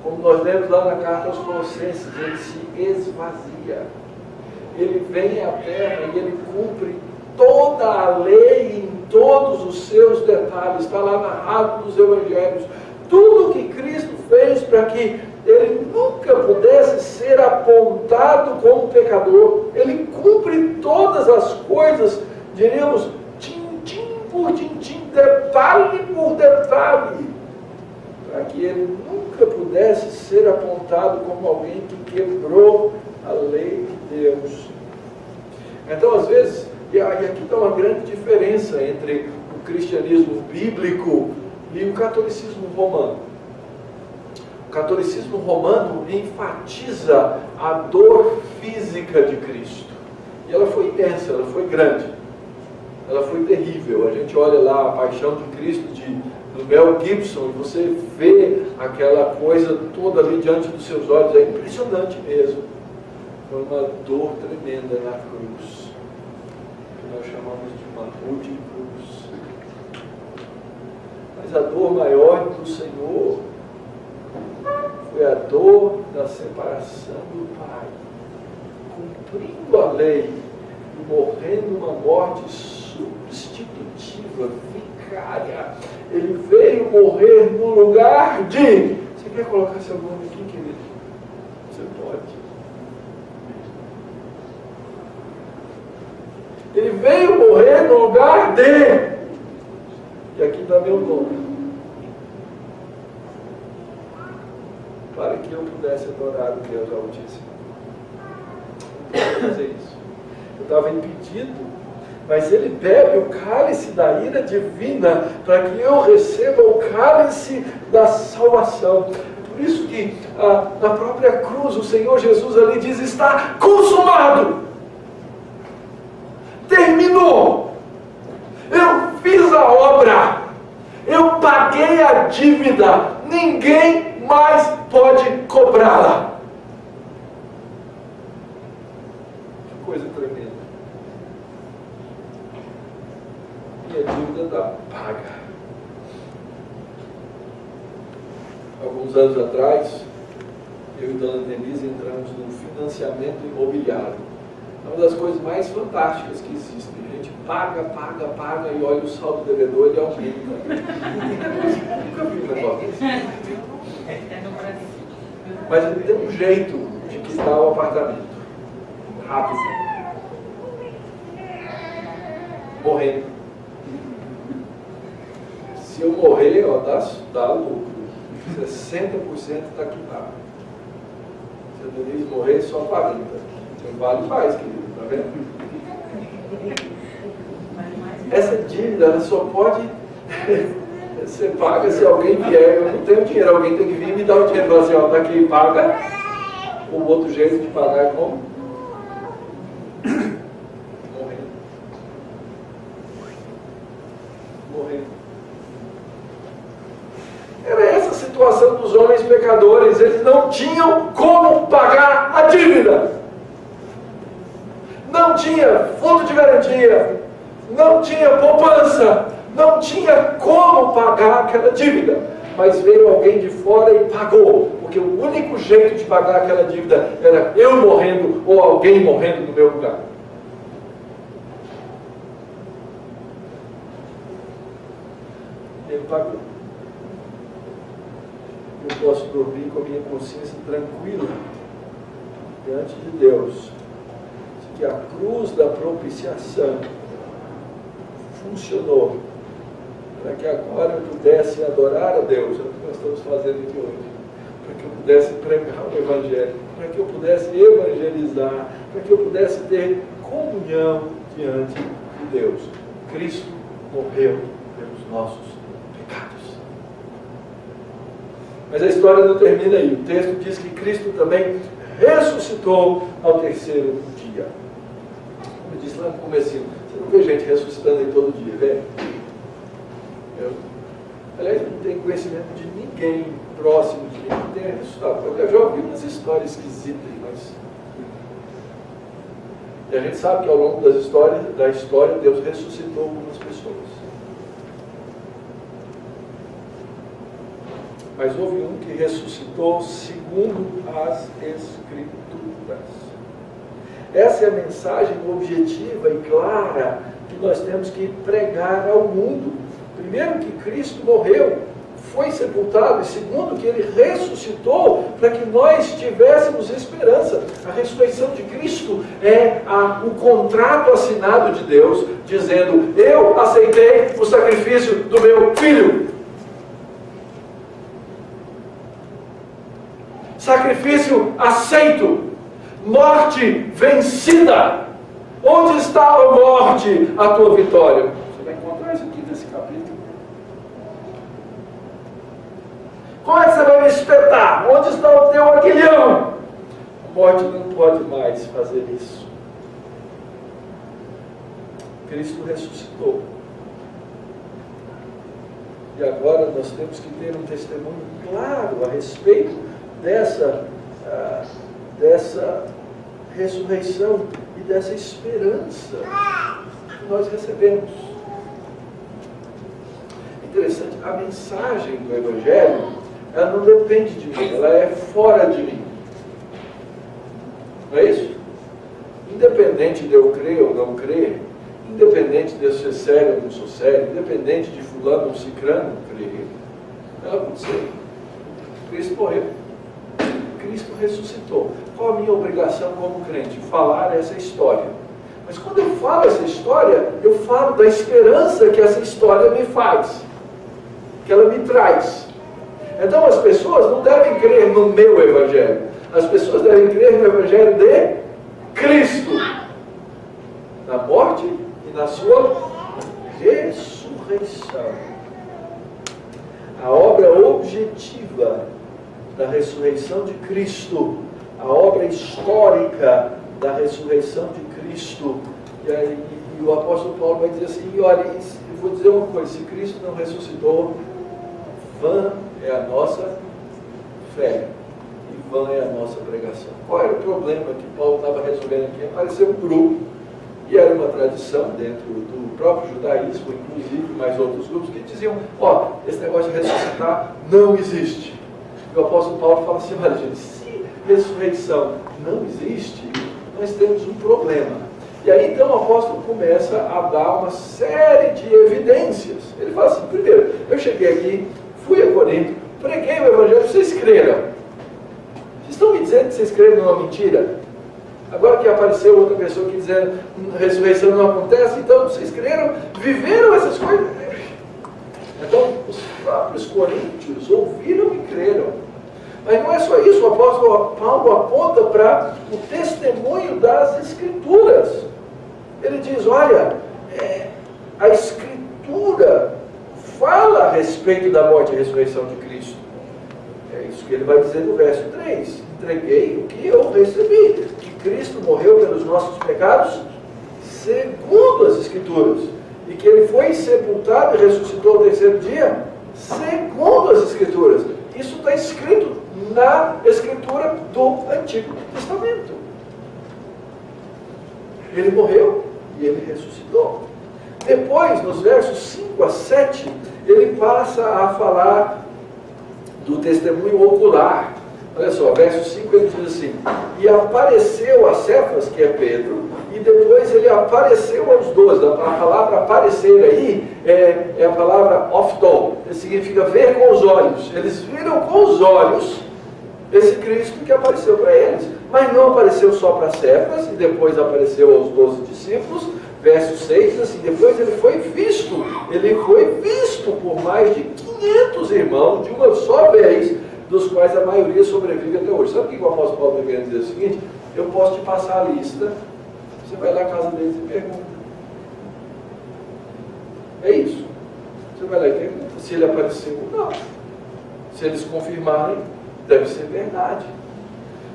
Como nós lemos lá na carta aos Colossenses, Ele se esvazia. Ele vem à terra e Ele cumpre toda a lei em todos os seus detalhes. Está lá narrado nos Evangelhos. Tudo que Cristo fez para que Ele nunca pudesse ser apontado como pecador. Ele cumpre todas as coisas, diríamos, tintim por tintim, detalhe por detalhe, para que Ele nunca pudesse ser apontado como alguém que quebrou a lei de Deus. Então, às vezes, e aqui está uma grande diferença entre o cristianismo bíblico e o catolicismo romano. O catolicismo romano enfatiza a dor física de Cristo. E ela foi imensa, ela foi grande, ela foi terrível. A gente olha lá a Paixão de Cristo do Mel Gibson e você vê aquela coisa toda ali diante dos seus olhos. É impressionante mesmo. Foi uma dor tremenda na cruz. Nós chamamos de uma rude cruz. Mas a dor maior do Senhor foi a dor da separação do Pai, cumprindo a lei e morrendo uma morte substitutiva, vicária. Ele veio morrer no lugar de... Você quer colocar seu nome aqui, querido? Você pode. Ele veio morrer no lugar de... E aqui está meu nome. Para que eu pudesse adorar o Deus Altíssimo. Eu não vou fazer isso. Eu estava impedido. Mas Ele bebe o cálice da ira divina para que eu receba o cálice da salvação. Por isso que na própria cruz o Senhor Jesus ali diz: está consumado. Terminou. Eu fiz a obra. Eu paguei a dívida. Ninguém mais pode cobrá-la. Que coisa tremenda. E a dívida está paga. Alguns anos atrás, eu e Dona Denise entramos num financiamento imobiliário. É uma das coisas mais fantásticas que existem. A gente paga e olha o saldo do devedor, ele aumenta. Nunca vi um negócio desse. Mas ele tem um jeito de quitar o apartamento. Rápido. morrendo. Se eu morrer, ó, dá lucro. 60% está quitado. Se a Denise morrer, só 40%. Então vale mais, querido, tá vendo? Essa dívida, ela só pode ser paga se alguém vier. Eu não tenho dinheiro, alguém tem que vir e me dar o dinheiro e falar assim, ó, tá aqui, paga. O outro jeito de pagar é como? Morrendo. Era essa a situação dos homens pecadores. Eles não tinham como pagar a dívida. Não tinha fundo de garantia. Não tinha poupança. Não tinha como pagar aquela dívida. Mas veio alguém de fora e pagou. Porque o único jeito de pagar aquela dívida era eu morrendo ou alguém morrendo no meu lugar. Ele pagou. Eu posso dormir com a minha consciência tranquila diante de Deus, de que a cruz da propiciação funcionou para que agora eu pudesse adorar a Deus, é o que nós estamos fazendo aqui hoje, para que eu pudesse pregar o Evangelho, para que eu pudesse evangelizar, para que eu pudesse ter comunhão diante de Deus. Cristo morreu pelos nossos pecados. Mas a história não termina aí. O texto diz que Cristo também ressuscitou ao terceiro dia. Como eu disse lá no comecinho, você não vê gente ressuscitando aí todo dia, vê? Aliás, não tenho conhecimento de ninguém próximo de mim que tenha ressuscitado. Eu já ouvi umas histórias esquisitas, mas... E a gente sabe que ao longo da história, Deus ressuscitou algumas pessoas. Mas houve um que ressuscitou segundo as Escrituras. Essa é a mensagem objetiva e clara que nós temos que pregar ao mundo. Primeiro, que Cristo morreu, foi sepultado, e segundo, que Ele ressuscitou para que nós tivéssemos esperança. A ressurreição de Cristo é o contrato assinado de Deus, dizendo, eu aceitei o sacrifício do meu Filho. Sacrifício aceito, morte vencida. Onde está a morte, a tua vitória? Você vai encontrar isso aqui nesse capítulo. Como é que você vai me espetar? Onde está o teu aguilhão? A morte não pode mais fazer isso. Cristo ressuscitou. E agora nós temos que ter um testemunho claro a respeito dessa ressurreição e dessa esperança que nós recebemos. Interessante, a mensagem do Evangelho, ela não depende de mim, ela é fora de mim. Não é isso? Independente de eu crer ou não crer, independente de eu ser sério ou não sou sério, independente de fulano ou cicrano crer, ela aconteceu. Cristo morreu. Cristo ressuscitou. Qual a minha obrigação como crente? Falar essa história. Mas quando eu falo essa história, eu falo da esperança que essa história me faz, que ela me traz. Então as pessoas não devem crer no meu Evangelho. As pessoas devem crer no Evangelho de Cristo, na morte e na sua ressurreição. A obra objetiva da ressurreição de Cristo, a obra histórica da ressurreição de Cristo. E o apóstolo Paulo vai dizer assim, e olha, eu vou dizer uma coisa, se Cristo não ressuscitou, vã é a nossa fé, e vã é a nossa pregação. Qual era o problema que Paulo estava resolvendo aqui? Apareceu um grupo, e era uma tradição dentro do próprio judaísmo, inclusive mais outros grupos, que diziam, esse negócio de ressuscitar não existe. E o apóstolo Paulo fala assim, olha gente, se ressurreição não existe, nós temos um problema. E aí então o apóstolo começa a dar uma série de evidências. Ele fala assim, primeiro, eu cheguei aqui, fui a Corinto, preguei o Evangelho, vocês creram. Vocês estão me dizendo que vocês creram numa mentira? Agora que apareceu outra pessoa que dizendo a ressurreição não acontece, então vocês creram, viveram essas coisas. Então, os próprios coríntios ouviram e creram. Mas não é só isso, o apóstolo Paulo aponta para o testemunho das Escrituras. Ele diz, olha, a Escritura fala a respeito da morte e ressurreição de Cristo. É isso que ele vai dizer no verso 3. Entreguei o que eu recebi, que Cristo morreu pelos nossos pecados, segundo as Escrituras. E que ele foi sepultado e ressuscitou ao terceiro dia, segundo as Escrituras. Isso está escrito na Escritura do Antigo Testamento. Ele morreu e ele ressuscitou. Depois, nos versos 5 a 7, ele passa a falar do testemunho ocular. Olha só, verso 5 ele diz assim: e apareceu a Cefas, que é Pedro, e depois ele apareceu aos 12. A palavra aparecer aí é a palavra ophton, que significa ver com os olhos. Eles viram com os olhos esse Cristo que apareceu para eles. Mas não apareceu só para Cefas, e depois apareceu aos 12 discípulos. Verso 6 diz assim: depois ele foi visto por mais de 500 irmãos de uma só vez, dos quais a maioria sobrevive até hoje. Sabe o que o apóstolo Paulo está querendo dizer? O seguinte: eu posso te passar a lista, você vai lá na casa deles e pergunta. É isso. Você vai lá e pergunta se ele apareceu ou não. Se eles confirmarem, deve ser verdade.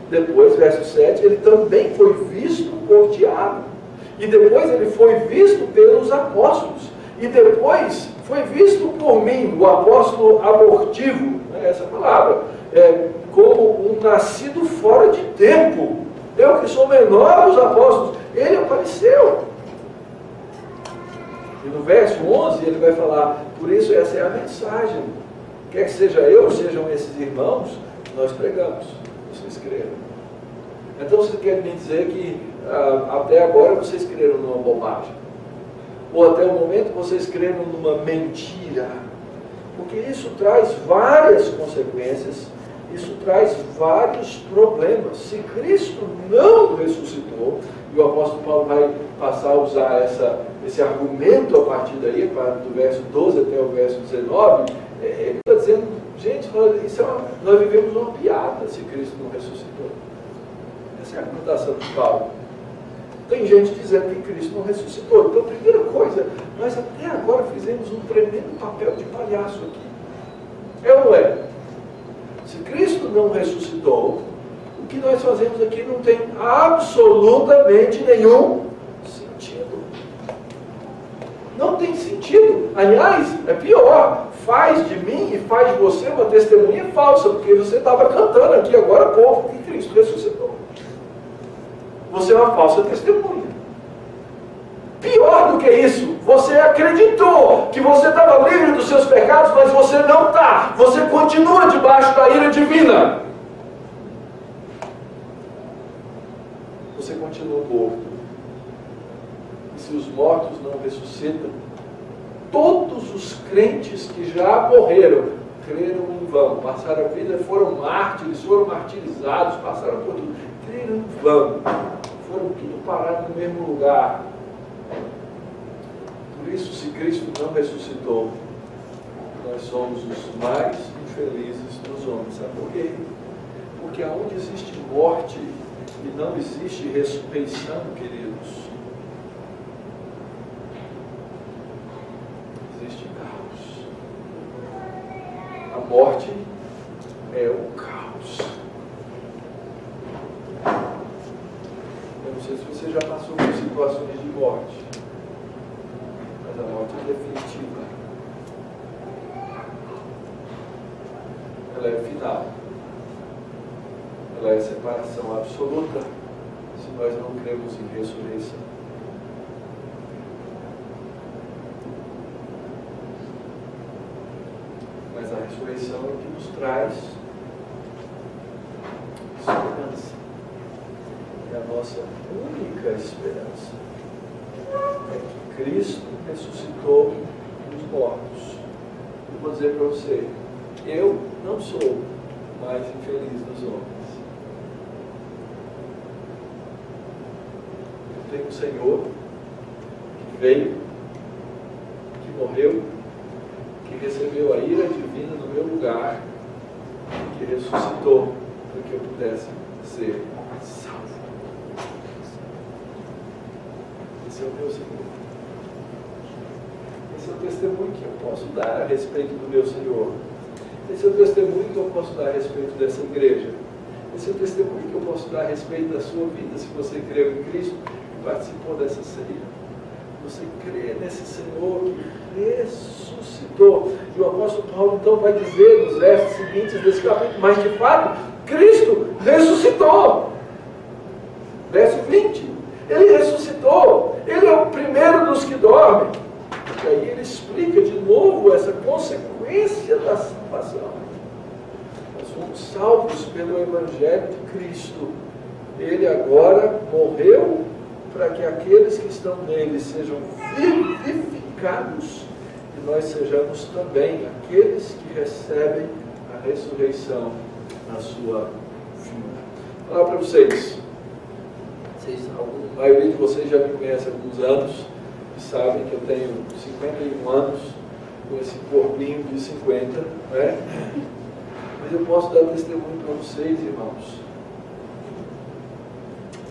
Depois, verso 7, ele também foi visto por Tiago. E depois ele foi visto pelos apóstolos. E depois foi visto por mim, o apóstolo abortivo, essa palavra, como um nascido fora de tempo. Eu que sou menor dos apóstolos, ele apareceu. E no verso 11 ele vai falar: por isso essa é a mensagem. Quer que seja eu, sejam esses irmãos, nós pregamos. Vocês creram. Então você quer me dizer que até agora vocês creram numa bobagem? Ou até o momento vocês creram numa mentira? Porque isso traz várias consequências, isso traz vários problemas. Se Cristo não ressuscitou, e o apóstolo Paulo vai passar a usar esse argumento a partir daí, do verso 12 até o verso 19, ele está dizendo: gente, nós vivemos uma piada se Cristo não ressuscitou. Essa é a argumentação de Paulo. Tem gente dizendo que Cristo não ressuscitou. Então, primeira coisa, nós até agora fizemos um tremendo papel de palhaço aqui. É ou não é? Se Cristo não ressuscitou, o que nós fazemos aqui não tem absolutamente nenhum sentido. Não tem sentido. Aliás, é pior. Faz de mim e faz de você uma testemunha falsa, porque você estava cantando aqui agora há pouco que Cristo ressuscitou. Você é uma falsa testemunha. Pior do que isso, você acreditou que você estava livre dos seus pecados, mas você não está. Você continua debaixo da ira divina. Você continua morto. E se os mortos não ressuscitam, todos os crentes que já morreram, creram em vão, passaram a vida, foram mártires, foram martirizados, passaram por tudo, creram em vão, foram tudo parar no mesmo lugar. Por isso, se Cristo não ressuscitou, nós somos os mais infelizes dos homens. Sabe por quê? Porque aonde existe morte e não existe ressurreição, queridos, existe caos. A morte é o caos. Eu não sei se você já passou por situações de morte, mas a morte é definitiva. Ela é final. Ela é separação absoluta, se nós não cremos em ressurreição. Mas a ressurreição é que nos traz esperança. É a nossa única esperança. É que Cristo ressuscitou dos mortos. Eu vou dizer para você: eu não sou o mais infeliz dos homens. tem um Senhor que veio, que morreu, que recebeu a ira divina no meu lugar, que ressuscitou para que eu pudesse ser salvo. Esse é o meu Senhor. Esse é o testemunho que eu posso dar a respeito do meu Senhor. Esse é o testemunho que eu posso dar a respeito dessa igreja. Esse é o testemunho que eu posso dar a respeito da sua vida, se você creu em Cristo e participou dessa ceia. Você crê nesse Senhor que ressuscitou. E o apóstolo Paulo então vai dizer nos versos seguintes desse capítulo, mas de fato, Cristo ressuscitou. Verso 20. Ele ressuscitou. Ele é o primeiro dos que dormem. E aí ele explica de novo essa consequência da salvação. Nós fomos salvos pelo Evangelho de Cristo. Ele agora morreu para que aqueles que estão nele sejam vivificados e nós sejamos também aqueles que recebem a ressurreição na sua vida. Vou falar para vocês. A maioria de vocês já me conhece há alguns anos e sabem que eu tenho 51 anos com esse corpinho de 50, né? Mas eu posso dar testemunho para vocês, irmãos.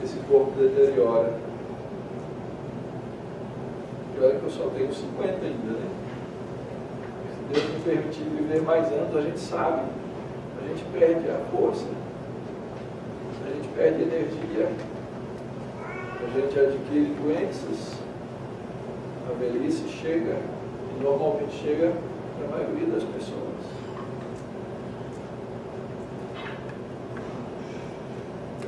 Esse corpo deteriora. E olha que eu só tenho 50 ainda, né? Se Deus me permitir viver mais anos, a gente sabe. A gente perde a força. A gente perde energia. A gente adquire doenças. A velhice chega, e normalmente chega para a maioria das pessoas.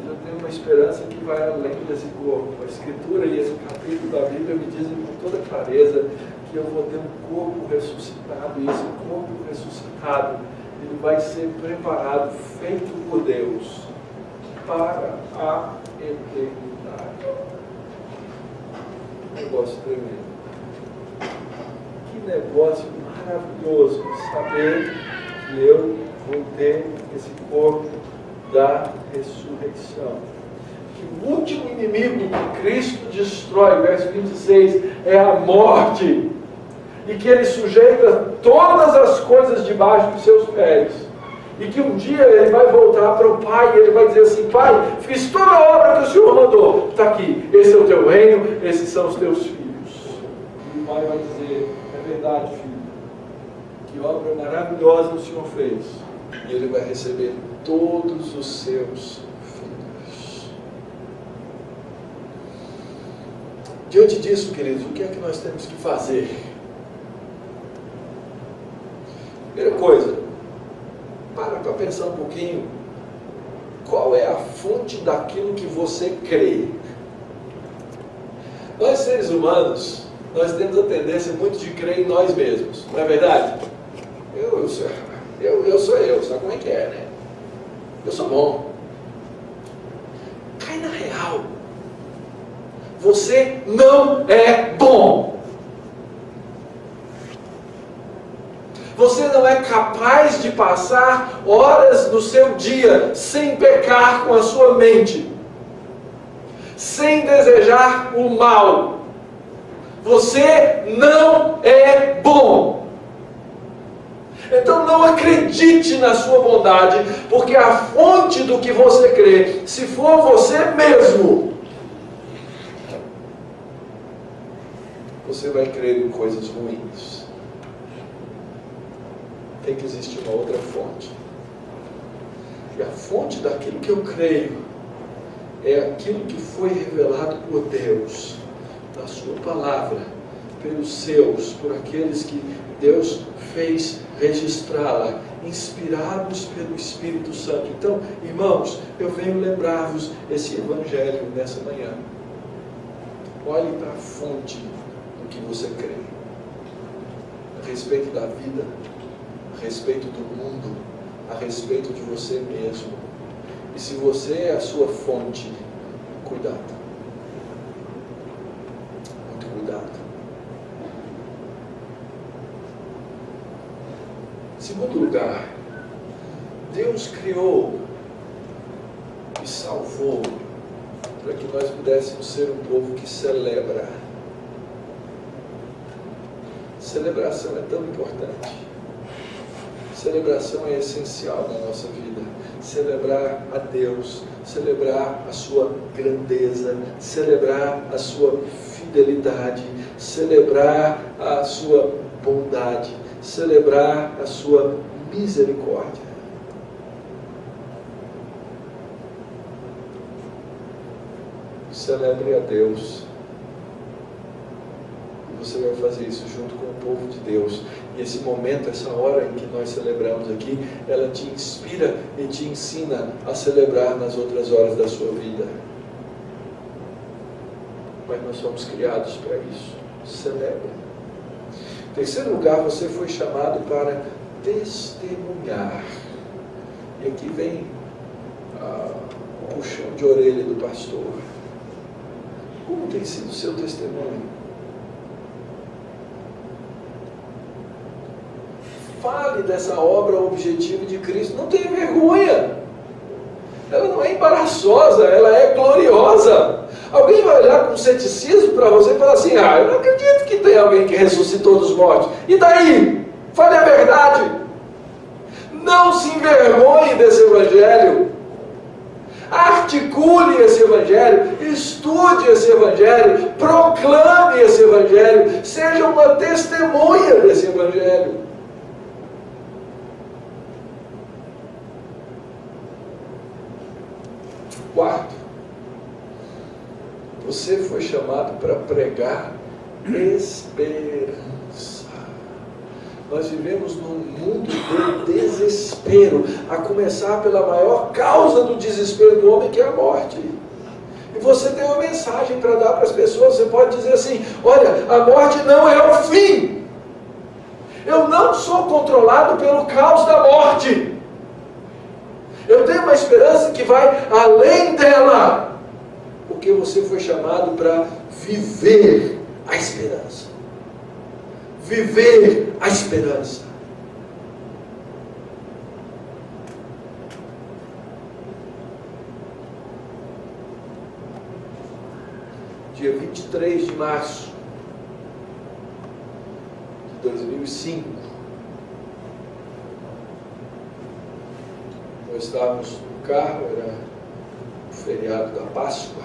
Eu tenho uma esperança que vai além desse corpo. A Escritura e esse capítulo da Bíblia me dizem com toda clareza que eu vou ter um corpo ressuscitado, e esse corpo ressuscitado, ele vai ser preparado, feito por Deus, para a eternidade. Negócio tremendo. Que negócio maravilhoso saber que eu vou ter esse corpo da ressurreição. Que o último inimigo que Cristo destrói, verso 26, é a morte. E que ele sujeita todas as coisas debaixo dos seus pés. E que um dia ele vai voltar para o Pai e ele vai dizer assim: Pai, fiz toda a obra que o Senhor mandou. Está aqui, esse é o teu reino, esses são os teus filhos. E o Pai vai dizer: é verdade, filho. Que obra maravilhosa o Senhor fez. E ele vai receber todos os seus filhos. Diante disso, queridos, o que é que nós temos que fazer? Primeira coisa, para pensar um pouquinho, qual é a fonte daquilo que você crê? Nós seres humanos, nós temos a tendência muito de crer em nós mesmos, não é verdade? Eu sou eu, sabe como é que é, né? Eu sou bom. Cai na real. Você não é bom. Você não é capaz de passar horas do seu dia sem pecar com a sua mente, sem desejar o mal. Você não é bom. Então não acredite na sua bondade, porque a fonte do que você crê, se for você mesmo, você vai crer em coisas ruins. Tem que existir uma outra fonte. E a fonte daquilo que eu creio é aquilo que foi revelado por Deus, na sua palavra, pelos seus, por aqueles que Deus fez registrá-la, inspirados pelo Espírito Santo. Então, irmãos, eu venho lembrar-vos esse Evangelho nessa manhã. Olhe para a fonte do que você crê, a respeito da vida, a respeito do mundo, a respeito de você mesmo. E se você é a sua fonte, cuidado. Muito cuidado. Em segundo lugar, Deus criou e salvou para que nós pudéssemos ser um povo que celebra. Celebração é tão importante. Celebração é essencial na nossa vida. Celebrar a Deus, celebrar a sua grandeza, celebrar a sua fidelidade, celebrar a sua bondade, celebrar a sua misericórdia. Celebre a Deus. E você vai fazer isso junto com o povo de Deus. E esse momento, essa hora em que nós celebramos aqui, ela te inspira e te ensina a celebrar nas outras horas da sua vida. Mas nós somos criados para isso. Celebre. Em terceiro lugar, você foi chamado para testemunhar. E aqui vem o puxão de orelha do pastor. Como tem sido o seu testemunho? Fale dessa obra objetiva de Cristo. Não tenha vergonha. Ela não é embaraçosa, ela é gloriosa. Alguém vai olhar com ceticismo para você e falar assim: eu não acredito que tem alguém que ressuscitou dos mortos. E daí? Fale a verdade. Não se envergonhe desse evangelho. Articule esse evangelho, estude esse evangelho, proclame esse evangelho, seja uma testemunha desse evangelho. Quarto, você foi chamado para pregar esperança. Nós vivemos num mundo de desespero, a começar pela maior causa do desespero do homem, que é a morte. E você tem uma mensagem para dar para as pessoas. Você pode dizer assim: olha, a morte não é o fim. Eu não sou controlado pelo caos da morte. Eu tenho uma esperança que vai além dela, porque você foi chamado para viver a esperança. Viver a esperança. Dia 23 de março de 2005, nós estávamos no carro, era o feriado da Páscoa.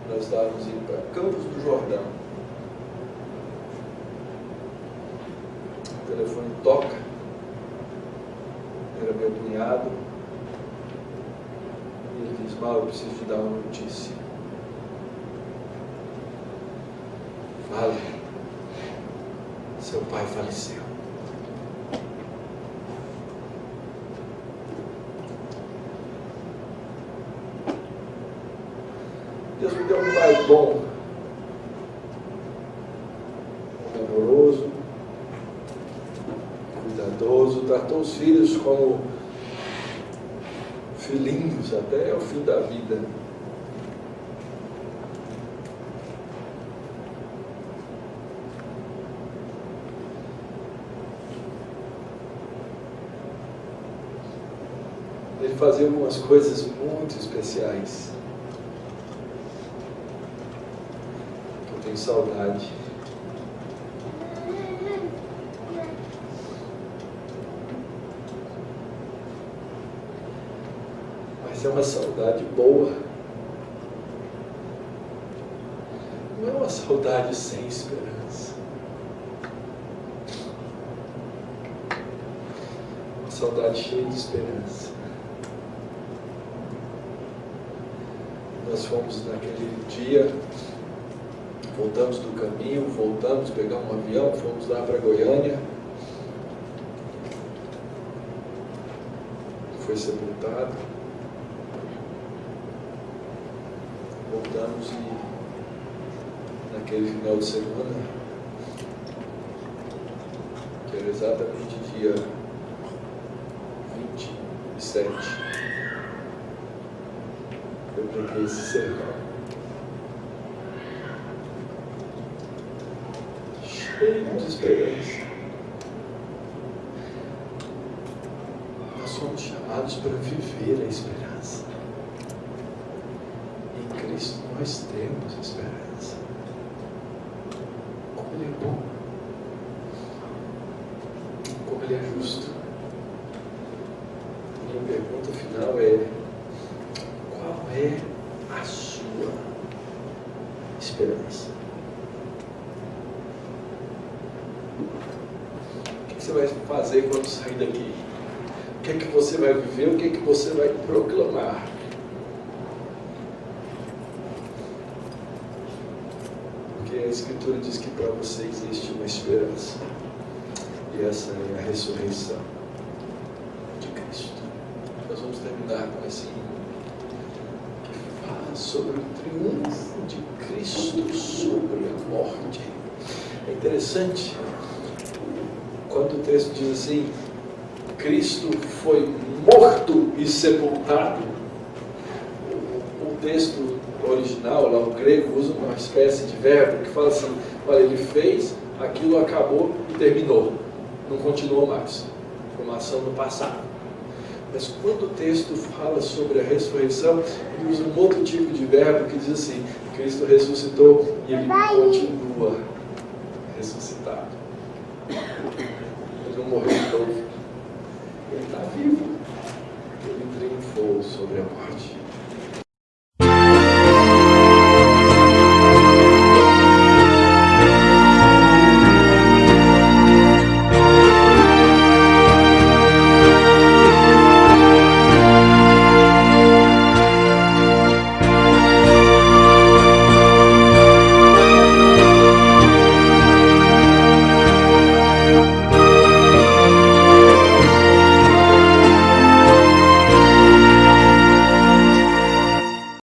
Nós estávamos indo para Campos do Jordão. O telefone toca. Era meu cunhado. E ele diz: Mal, eu preciso te dar uma notícia. Fale. Seu pai faleceu. Deus me deu um pai bom, amoroso, cuidadoso, tratou os filhos como filhinhos até o fim da vida. Ele fazia algumas coisas muito especiais. Eu tenho saudade. Mas é uma saudade boa. Não é uma saudade sem esperança. Uma saudade cheia de esperança. Nós fomos naquele dia, voltamos do caminho, pegamos um avião, fomos lá para Goiânia. Foi sepultado. Voltamos e naquele final de semana, que era exatamente dia 27, eu peguei esse sermão, cheio de esperança. Nós somos chamados para viver a esperança. nós temos esperança. Como Ele é bom, como Ele é justo. Minha pergunta final é: qual é a sua esperança? O que você vai fazer quando sair daqui? O que é que você vai viver? O que é que você vai proclamar? Porque a Escritura diz que para você existe uma esperança. E essa é a ressurreição de Cristo. Nós vamos terminar com esse hino que fala sobre o triunfo de Cristo sobre a morte. É interessante quando o texto diz assim: Cristo foi morto e sepultado. O texto original, lá o grego, usa uma espécie de verbo que fala assim: olha, ele fez, aquilo acabou e terminou, não continuou mais, foi uma ação no passado. Mas quando o texto fala sobre a ressurreição, ele usa um outro tipo de verbo que diz assim: Cristo ressuscitou e ele continua ressuscitado. Ele não morreu de novo, ele está vivo, ele triunfou sobre a morte.